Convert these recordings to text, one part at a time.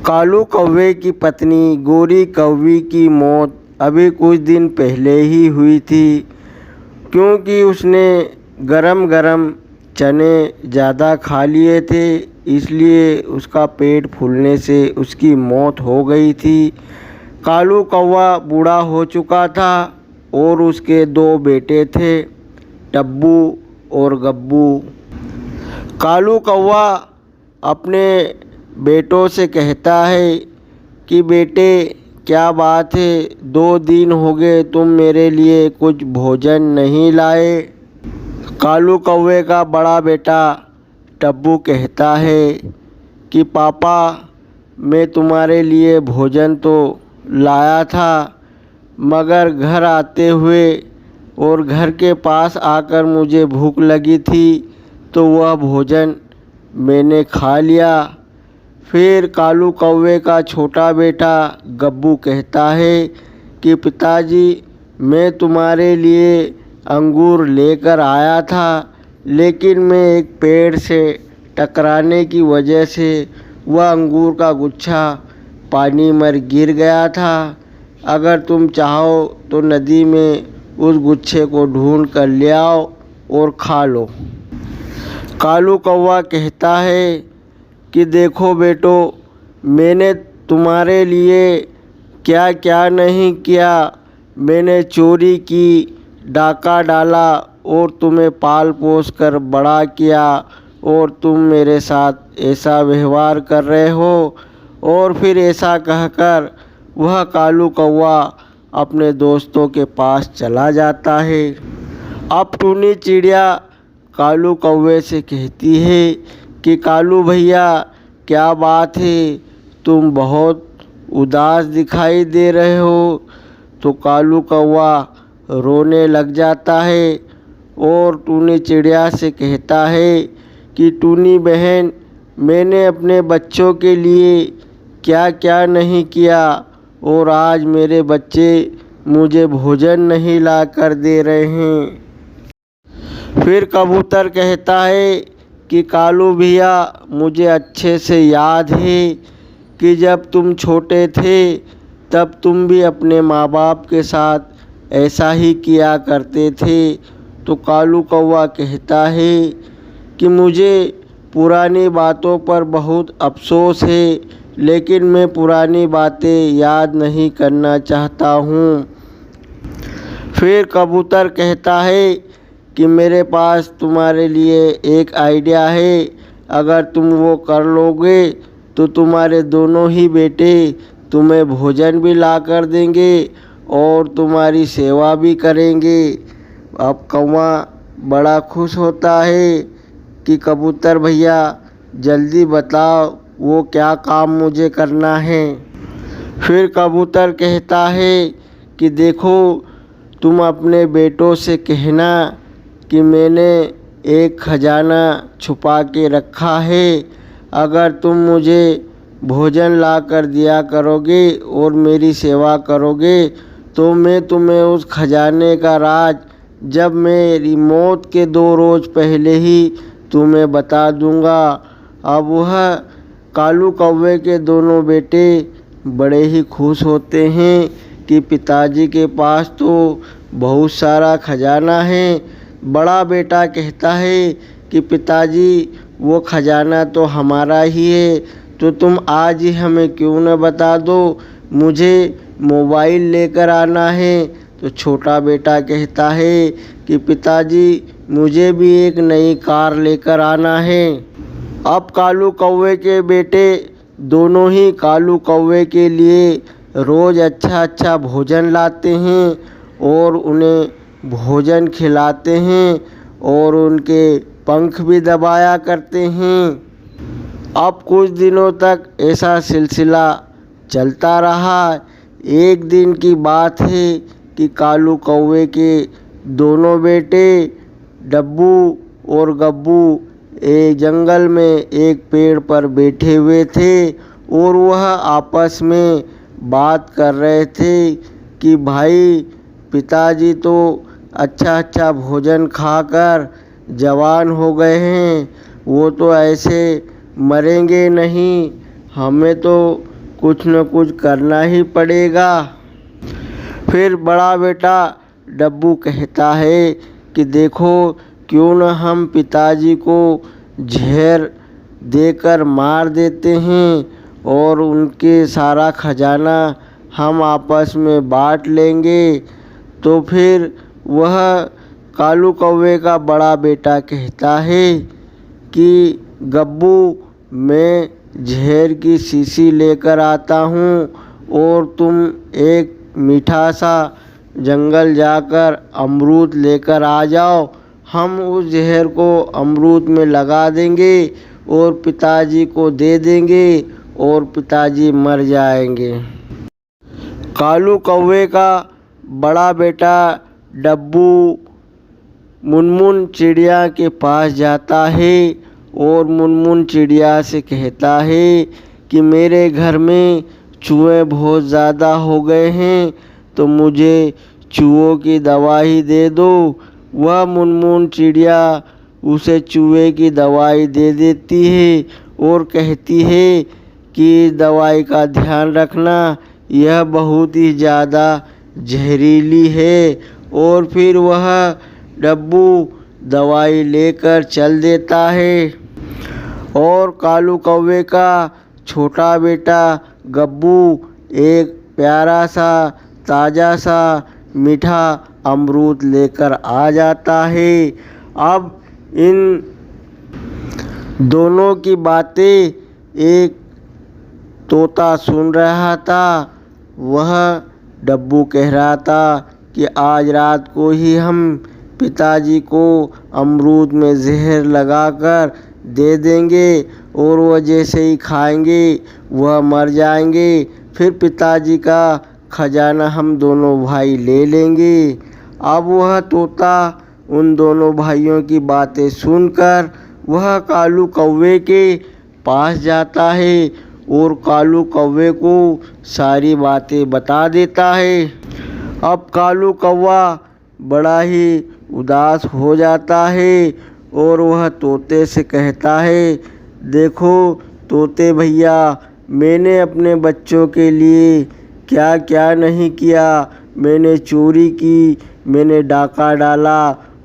कालू कौवे की पत्नी गोरी कौवी की मौत अभी कुछ दिन पहले ही हुई थी, क्योंकि उसने गरम गरम चने ज़्यादा खा लिए थे, इसलिए उसका पेट फूलने से उसकी मौत हो गई थी। कालू कौवा बूढ़ा हो चुका था और उसके दो बेटे थे, टब्बू और गब्बू। कालू कौवा अपने बेटों से कहता है कि बेटे, क्या बात है, 2 दिन हो गए तुम मेरे लिए कुछ भोजन नहीं लाए। कालू कौवे का बड़ा बेटा टब्बू कहता है कि पापा, मैं तुम्हारे लिए भोजन तो लाया था, मगर घर आते हुए और घर के पास आकर मुझे भूख लगी थी तो वह भोजन मैंने खा लिया। फिर कालू कौवे का छोटा बेटा गब्बू कहता है कि पिताजी, मैं तुम्हारे लिए अंगूर लेकर आया था, लेकिन मैं एक पेड़ से टकराने की वजह से वह अंगूर का गुच्छा पानी में गिर गया था। अगर तुम चाहो तो नदी में उस गुच्छे को ढूंढ कर ले आओ और खा लो। कालू कौवा कहता है कि देखो बेटो, मैंने तुम्हारे लिए क्या क्या नहीं किया। मैंने चोरी की, डाका डाला और तुम्हें पाल पोस कर बड़ा किया, और तुम मेरे साथ ऐसा व्यवहार कर रहे हो। और फिर ऐसा कहकर वह कालू कौवा अपने दोस्तों के पास चला जाता है। अब टूनी चिड़िया कालू कौवे से कहती है कि कालू भैया, क्या बात है, तुम बहुत उदास दिखाई दे रहे हो। तो कालू कौवा रोने लग जाता है और टूनी चिड़िया से कहता है कि टूनी बहन, मैंने अपने बच्चों के लिए क्या क्या नहीं किया, और आज मेरे बच्चे मुझे भोजन नहीं ला कर दे रहे हैं। फिर कबूतर कहता है कि कालू भैया, मुझे अच्छे से याद है कि जब तुम छोटे थे तब तुम भी अपने माँ बाप के साथ ऐसा ही किया करते थे। तो कालू कौवा कहता है कि मुझे पुरानी बातों पर बहुत अफसोस है, लेकिन मैं पुरानी बातें याद नहीं करना चाहता हूँ। फिर कबूतर कहता है कि मेरे पास तुम्हारे लिए एक आइडिया है, अगर तुम वो कर लोगे तो तुम्हारे दोनों ही बेटे तुम्हें भोजन भी ला कर देंगे और तुम्हारी सेवा भी करेंगे। अब कौवा बड़ा खुश होता है कि कबूतर भैया, जल्दी बताओ वो क्या काम मुझे करना है। फिर कबूतर कहता है कि देखो, तुम अपने बेटों से कहना कि मैंने एक खजाना छुपा के रखा है। अगर तुम मुझे भोजन ला कर दिया करोगे और मेरी सेवा करोगे तो मैं तुम्हें उस खजाने का राज जब मेरी मौत के 2 रोज़ पहले ही तुम्हें बता दूंगा। अब वह कालू कौवे के दोनों बेटे बड़े ही खुश होते हैं कि पिताजी के पास तो बहुत सारा खजाना है। बड़ा बेटा कहता है कि पिताजी, वो खजाना तो हमारा ही है, तो तुम आज ही हमें क्यों न बता दो, मुझे मोबाइल लेकर आना है। तो छोटा बेटा कहता है कि पिताजी, मुझे भी एक नई कार लेकर आना है। अब कालू कौवे के बेटे दोनों ही कालू कौवे के लिए रोज़ अच्छा अच्छा भोजन लाते हैं और उन्हें भोजन खिलाते हैं और उनके पंख भी दबाया करते हैं। अब कुछ दिनों तक ऐसा सिलसिला चलता रहा। एक दिन की बात है कि कालू कौवे के दोनों बेटे डब्बू और गब्बू एक जंगल में एक पेड़ पर बैठे हुए थे और वह आपस में बात कर रहे थे कि भाई, पिताजी तो अच्छा अच्छा भोजन खाकर जवान हो गए हैं, वो तो ऐसे मरेंगे नहीं, हमें तो कुछ न कुछ करना ही पड़ेगा। फिर बड़ा बेटा डब्बू कहता है कि देखो क्यों न हम पिताजी को जहर देकर मार देते हैं और उनके सारा खजाना हम आपस में बांट लेंगे। तो फिर वह कालू कौवे का बड़ा बेटा कहता है कि गब्बू मैं जहर की शीशी लेकर आता हूँ और तुम एक मीठा सा जंगल जाकर अमरूद लेकर आ जाओ। हम उस जहर को अमरूद में लगा देंगे और पिताजी को दे देंगे और पिताजी मर जाएंगे। कालू कौवे का बड़ा बेटा डब्बू मुनमुन चिड़िया के पास जाता है और मुनमुन चिड़िया से कहता है कि मेरे घर में चूहे बहुत ज़्यादा हो गए हैं तो मुझे चूहों की दवाई दे दो। वह मुनमुन चिड़िया उसे चूहे की दवाई दे देती है और कहती है कि दवाई का ध्यान रखना, यह बहुत ही ज़्यादा जहरीली है। और फिर वह डब्बू दवाई लेकर चल देता है और कालू कौवे का छोटा बेटा गब्बू एक प्यारा सा ताज़ा सा मीठा अमरूद लेकर आ जाता है। अब इन दोनों की बातें एक तोता सुन रहा था। वह डब्बू कह रहा था कि आज रात को ही हम पिताजी को अमरूद में जहर लगाकर दे देंगे और वह जैसे ही खाएंगे वह मर जाएंगे। फिर पिताजी का खजाना हम दोनों भाई ले लेंगे। अब वह तोता उन दोनों भाइयों की बातें सुनकर वह कालू कौवे के पास जाता है और कालू कौवे को सारी बातें बता देता है। अब कालू कौवा बड़ा ही उदास हो जाता है और वह तोते से कहता है, देखो तोते भैया, मैंने अपने बच्चों के लिए क्या क्या नहीं किया। मैंने चोरी की, मैंने डाका डाला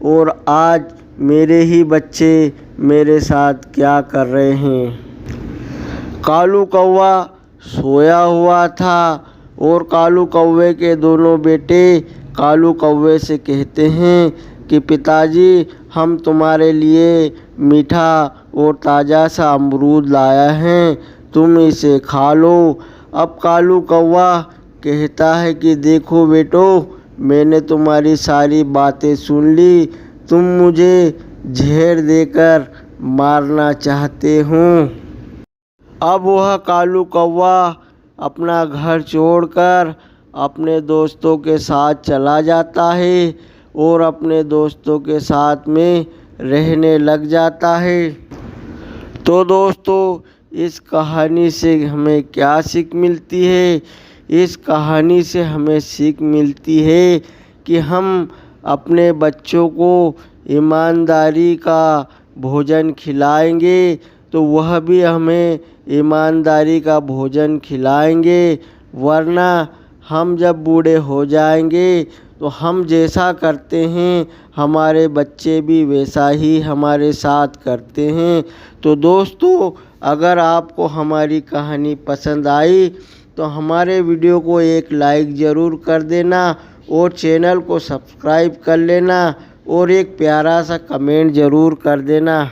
और आज मेरे ही बच्चे मेरे साथ क्या कर रहे हैं। कालू कौवा सोया हुआ था और कालू कौवे के दोनों बेटे कालू कौवे से कहते हैं कि पिताजी हम तुम्हारे लिए मीठा और ताज़ा सा अमरूद लाया हैं, तुम इसे खा लो। अब कालू कौवा कहता है कि देखो बेटो, मैंने तुम्हारी सारी बातें सुन ली, तुम मुझे जहर देकर मारना चाहते हो। अब वह कालू कौवा अपना घर छोड़कर अपने दोस्तों के साथ चला जाता है और अपने दोस्तों के साथ में रहने लग जाता है। तो दोस्तों, इस कहानी से हमें क्या सीख मिलती है? इस कहानी से हमें सीख मिलती है कि हम अपने बच्चों को ईमानदारी का भोजन खिलाएंगे तो वह भी हमें ईमानदारी का भोजन खिलाएंगे, वरना हम जब बूढ़े हो जाएंगे तो हम जैसा करते हैं हमारे बच्चे भी वैसा ही हमारे साथ करते हैं। तो दोस्तों, अगर आपको हमारी कहानी पसंद आई तो हमारे वीडियो को एक लाइक ज़रूर कर देना और चैनल को सब्सक्राइब कर लेना और एक प्यारा सा कमेंट ज़रूर कर देना।